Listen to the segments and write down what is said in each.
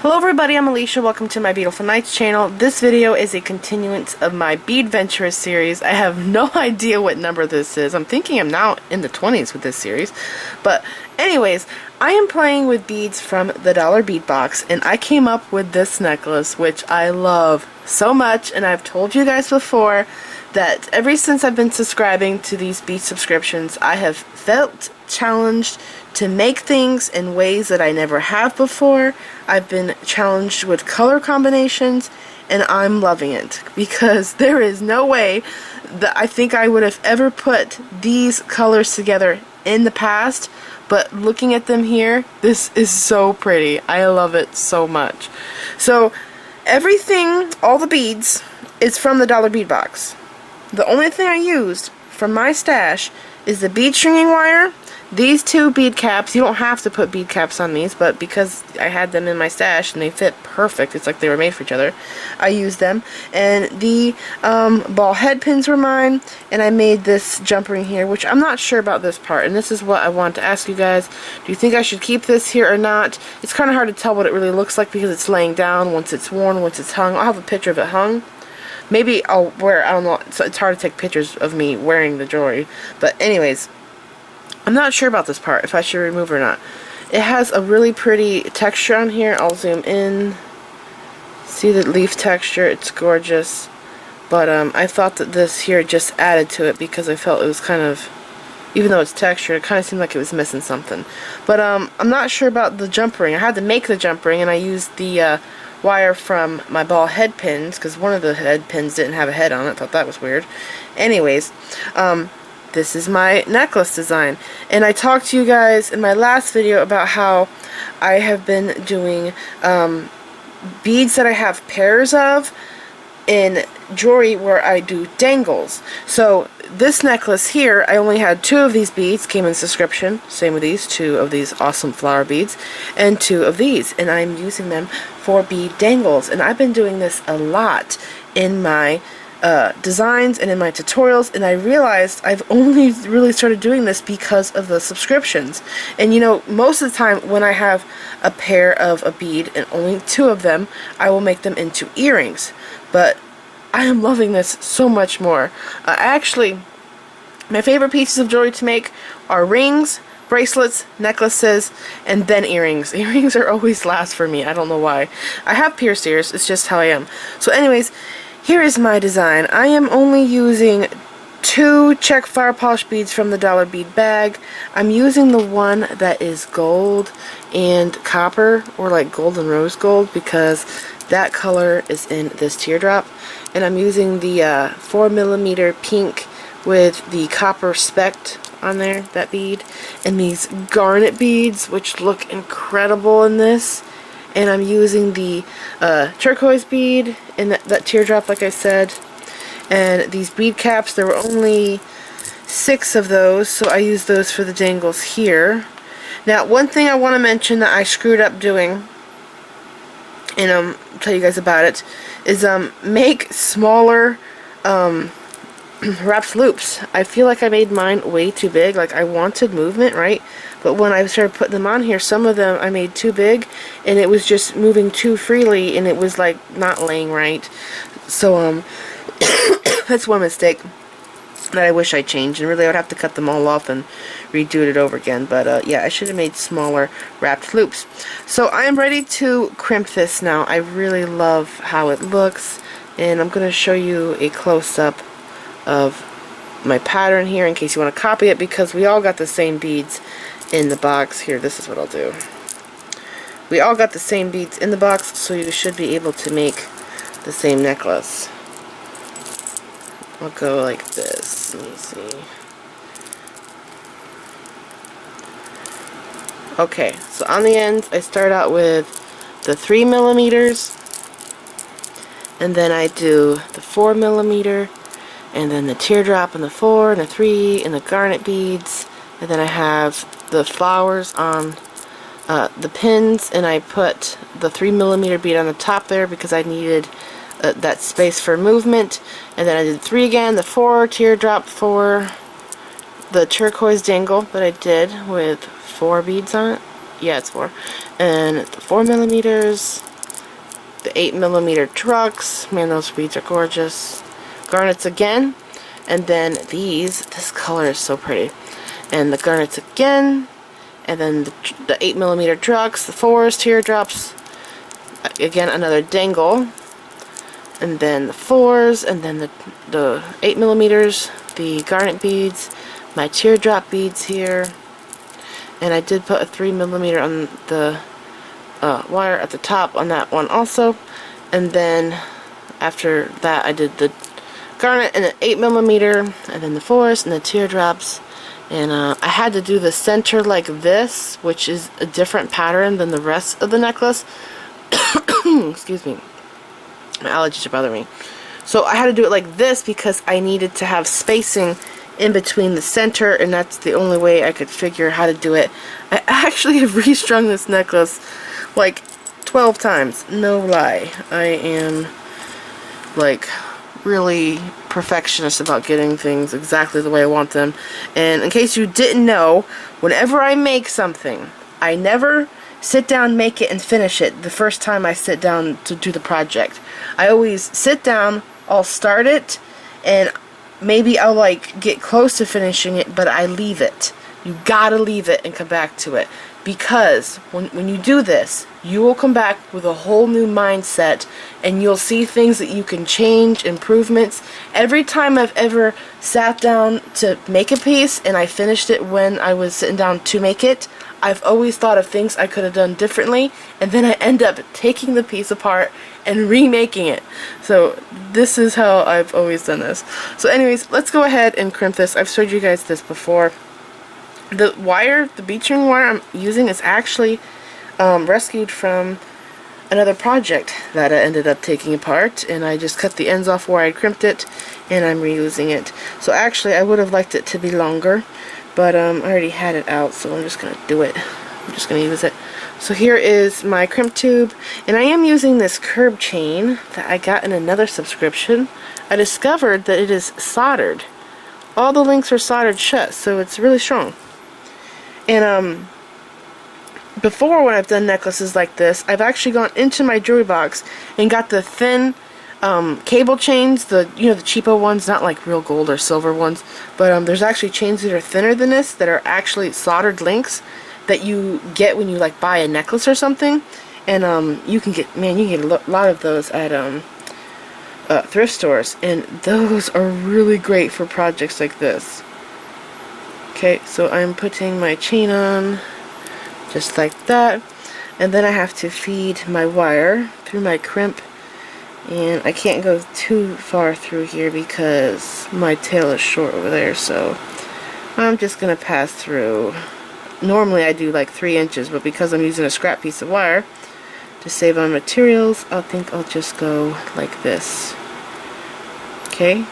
Hello everybody, I'm Alicia. Welcome to my Beautiful Nights channel. This video is a continuance of my BEADventurous series. I have no idea what number this is. I'm thinking I'm now in the 20s with this series. But anyways, I am playing with beads from the Dollar Bead Box, and I came up with this necklace, which I love so much, and I've told you guys before that ever since I've been subscribing to these bead subscriptions, I have felt challenged to make things in ways that I never have before. I've been challenged with color combinations, and I'm loving it because there is no way that I think I would have ever put these colors together in the past, but looking at them here, this is so pretty. I love it so much. So everything, all the beads, is from the Dollar Bead Box. The only thing I used from my stash is the bead stringing wire, these two bead caps. You don't have to put bead caps on these, but because I had them in my stash and they fit perfect, it's like they were made for each other, I used them. And the ball head pins were mine, and I made this jump ring here, which I'm not sure about this part, and this is what I want to ask you guys. Do you think I should keep this here or not? It's kind of hard to tell what it really looks like because it's laying down, once it's worn, once it's hung. I'll have a picture of it hung. Maybe I'll wear, I don't know, it's hard to take pictures of me wearing the jewelry. But anyways, I'm not sure about this part, if I should remove it or not. It has a really pretty texture on here. I'll zoom in. See the leaf texture, it's gorgeous. But I thought that this here just added to it because I felt it was kind of, even though it's textured, it kind of seemed like it was missing something. But I'm not sure about the jump ring. I had to make the jump ring, and I used the wire from my ball head pins because one of the head pins didn't have a head on it. I thought that was weird. Anyways, this is my necklace design, and I talked to you guys in my last video about how I have been doing beads that I have pairs of in jewelry where I do dangles. So this necklace here, I only had 2 of these beads, came in subscription, same with these, 2 of these awesome flower beads, and 2 of these, and I'm using them for bead dangles. And I've been doing this a lot in my designs and in my tutorials, and I realized I've only really started doing this because of the subscriptions. And you know, most of the time when I have a pair of a bead and only 2 of them, I will make them into earrings. But I am loving this so much more. Actually, my favorite pieces of jewelry to make are rings, bracelets, necklaces, and then earrings. Earrings are always last for me. I don't know why. I have pierced ears. It's just how I am. So anyways, here is my design. I am only using 2 check fire polish beads from the Dollar Bead bag. I'm using the one that is gold and copper, or like gold and rose gold, because that color is in this teardrop. And I'm using the 4mm pink with the copper specked on there, that bead, and these garnet beads, which look incredible in this. And I'm using the turquoise bead in that teardrop, like I said. And these bead caps, there were only 6 of those, so I used those for the dangles here. Now, one thing I want to mention that I screwed up doing, and I'll tell you guys about it, is make smaller wrapped loops. I feel like I made mine way too big. Like, I wanted movement, right? But when I started putting them on here, some of them I made too big, and it was just moving too freely, and it was like not laying right. So that's one mistake that I wish I changed, and really I would have to cut them all off and redo it over again. But yeah, I should have made smaller wrapped loops. So I am ready to crimp this now. I really love how it looks, and I'm going to show you a close-up of my pattern here in case you want to copy it, because we all got the same beads in the box. Here, this is what I'll do. We all got the same beads in the box, so you should be able to make the same necklace. I'll go like this. Let me see. Okay, so on the ends, I start out with the 3mm, and then I do the 4mm, and then the teardrop and the 4 and the 3 and the garnet beads, and then I have the flowers on the pins, and I put the 3mm bead on the top there because I needed that space for movement. And then I did 3 again, the 4 teardrop for the turquoise dangle that I did with 4 beads on it. Yeah, it's 4. And the 4mm, the 8mm trucks. Man, those beads are gorgeous. Garnets again. And then these. This color is so pretty. And the garnets again. And then the 8mm trucks, the 4s, teardrops. Again, another dangle. And then the 4s, and then the 8mm, the garnet beads, my teardrop beads here. And I did put a 3mm on the wire at the top on that one also. And then after that I did the garnet and the 8mm, and then the 4s and the teardrops. And I had to do the center like this, which is a different pattern than the rest of the necklace. Excuse me. My allergies are bothering me. So I had to do it like this because I needed to have spacing in between the center, and that's the only way I could figure how to do it. I actually have restrung this necklace like 12 times. No lie. I am like really perfectionist about getting things exactly the way I want them. And in case you didn't know, whenever I make something, I never sit down, make it, and finish it the first time I sit down to do the project. I always sit down, I'll start it, and maybe I'll like get close to finishing it, but I leave it. You gotta leave it and come back to it. Because when you do this, you will come back with a whole new mindset, and you'll see things that you can change, improvements. Every time I've ever sat down to make a piece and I finished it when I was sitting down to make it, I've always thought of things I could have done differently, and then I end up taking the piece apart and remaking it. So this is how I've always done this. So anyways, let's go ahead and crimp this. I've showed you guys this before. The wire, the bead string wire I'm using is actually rescued from another project that I ended up taking apart, and I just cut the ends off where I crimped it, and I'm reusing it. So actually I would have liked it to be longer, but I already had it out, so I'm just gonna do it. I'm just gonna use it. So here is my crimp tube, and I am using this curb chain that I got in another subscription. I discovered that it is soldered. All the links are soldered shut, so it's really strong. And before, when I've done necklaces like this, I've actually gone into my jewelry box and got the thin cable chains, the cheapo ones, not like real gold or silver ones, but there's actually chains that are thinner than this that are actually soldered links that you get when you like buy a necklace or something. And you can get a lot of those at thrift stores, and those are really great for projects like this. Okay, so I'm putting my chain on just like that, and then I have to feed my wire through my crimp, and I can't go too far through here because my tail is short over there, so I'm just gonna pass through. Normally I do like 3 inches, but because I'm using a scrap piece of wire to save on materials, I think I'll just go like this. Okay,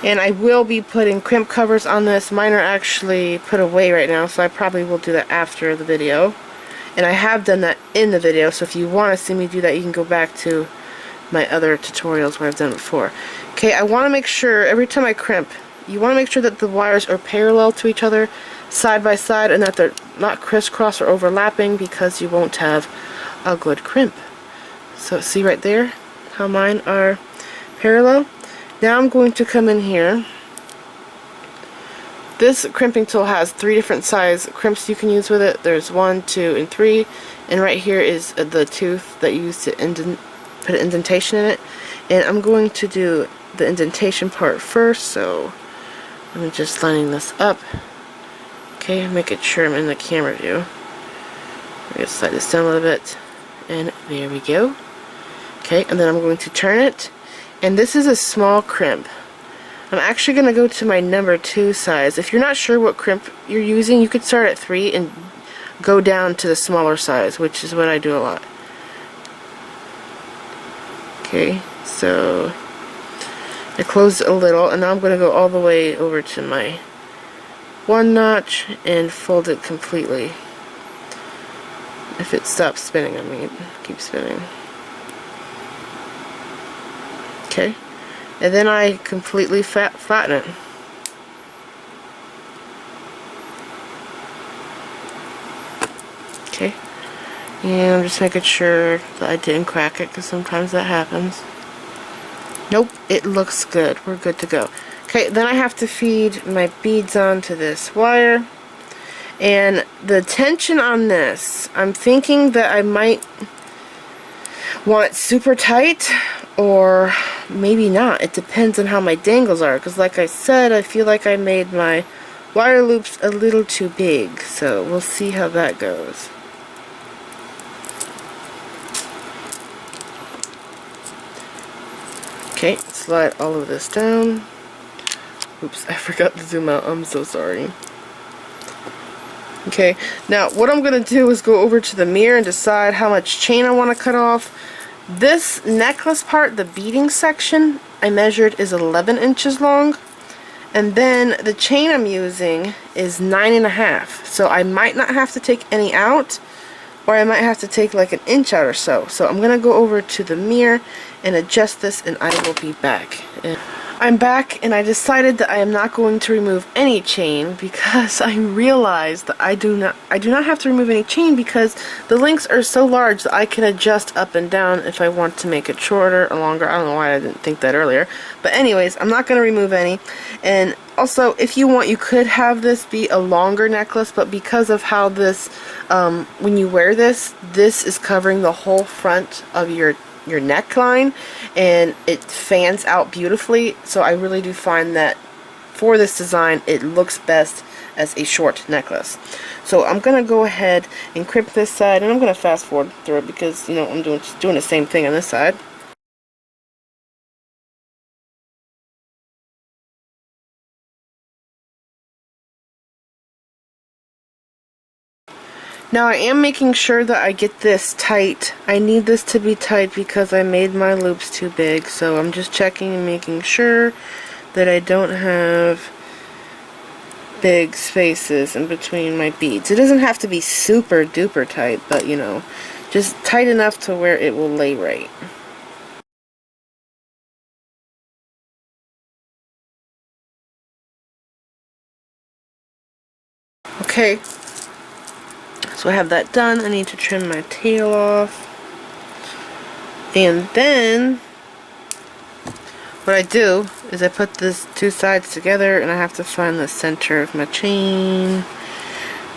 and I will be putting crimp covers on this. Mine are actually put away right now, so I probably will do that after the video. And I have done that in the video, so if you want to see me do that, you can go back to my other tutorials where I've done it before. Okay, I want to make sure, every time I crimp, you want to make sure that the wires are parallel to each other, side by side, and that they're not crisscross or overlapping, because you won't have a good crimp. So see right there how mine are parallel? Now I'm going to come in here. This crimping tool has 3 different size crimps you can use with it. There's 1, 2, and 3, and right here is the tooth that you use to put an indentation in it. And I'm going to do the indentation part first, so I'm just lining this up. Okay, making sure I'm in the camera view. I'm going to slide this down a little bit, and there we go. Okay, and then I'm going to turn it, and this is a small crimp. I'm actually going to go to my number 2 size. If you're not sure what crimp you're using, you could start at 3 and go down to the smaller size, which is what I do a lot. Okay, so I closed it a little, and now I'm going to go all the way over to my 1 notch and fold it completely. If it stops spinning on me, keep spinning. Okay. And then I completely flatten it. Okay. And I'm just making sure that I didn't crack it, because sometimes that happens. Nope, it looks good. We're good to go. Okay, then I have to feed my beads onto this wire. And the tension on this, I'm thinking that I might want it super tight, or maybe not. It depends on how my dangles are, because like I said, I feel like I made my wire loops a little too big, so we'll see how that goes. Okay, slide all of this down. Oops, I forgot to zoom out. I'm so sorry. Okay, now what I'm going to do is go over to the mirror and decide how much chain I want to cut off. This necklace part, the beading section, I measured is 11 inches long. And then the chain I'm using is 9.5. So I might not have to take any out, or I might have to take like an inch out or so. So I'm going to go over to the mirror and adjust this, and I will be back. I'm back, and I decided that I am not going to remove any chain, because I realized that I do not have to remove any chain, because the links are so large that I can adjust up and down if I want to make it shorter or longer. I don't know why I didn't think that earlier. But anyways, I'm not going to remove any. And also, if you want, you could have this be a longer necklace, but because of how this, when you wear this, this is covering the whole front of your neckline, and it fans out beautifully. So I really do find that for this design, it looks best as a short necklace. So I'm gonna go ahead and crimp this side, and I'm gonna fast forward through it because, you know, I'm doing the same thing on this side. Now I am making sure that I get this tight. I need this to be tight because I made my loops too big. So I'm just checking and making sure that I don't have big spaces in between my beads. It doesn't have to be super duper tight, but you know, just tight enough to where it will lay right. Okay. So I have that done. I need to trim my tail off. And then what I do is I put these two sides together, and I have to find the center of my chain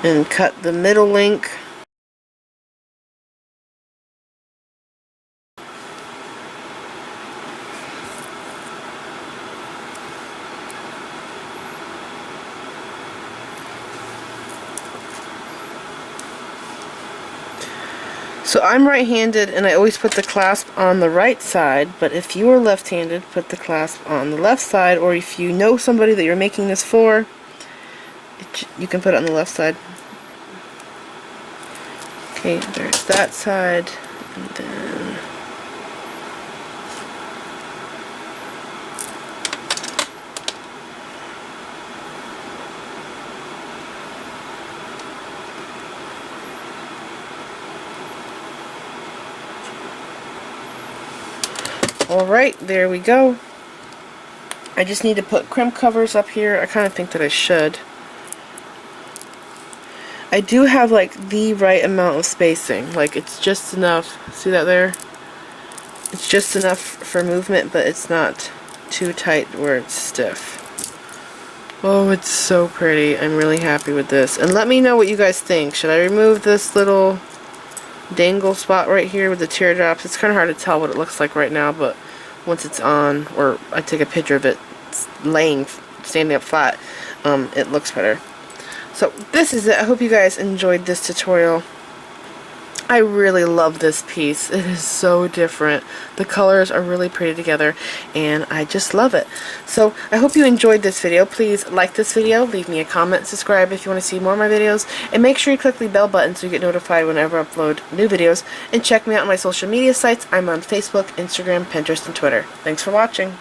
and cut the middle link. So I'm right-handed, and I always put the clasp on the right side, but if you are left-handed, put the clasp on the left side, or if you know somebody that you're making this for, you can put it on the left side. Okay, there's that side, and then alright, there we go. I just need to put crimp covers up here. I kind of think that I should. I do have like the right amount of spacing. Like, it's just enough. See that there? It's just enough for movement, but it's not too tight where it's stiff. Oh, it's so pretty. I'm really happy with this. And let me know what you guys think. Should I remove this little dangle spot right here with the teardrops? It's kind of hard to tell what it looks like right now, but once it's on, or I take a picture of it standing up flat, it looks better. So this is it. I hope you guys enjoyed this tutorial. I really love this piece. It is so different. The colors are really pretty together, and I just love it. So I hope you enjoyed this video. Please like this video, leave me a comment, subscribe if you want to see more of my videos, and make sure you click the bell button so you get notified whenever I upload new videos. And check me out on my social media sites. I'm on Facebook, Instagram, Pinterest, and Twitter. Thanks for watching.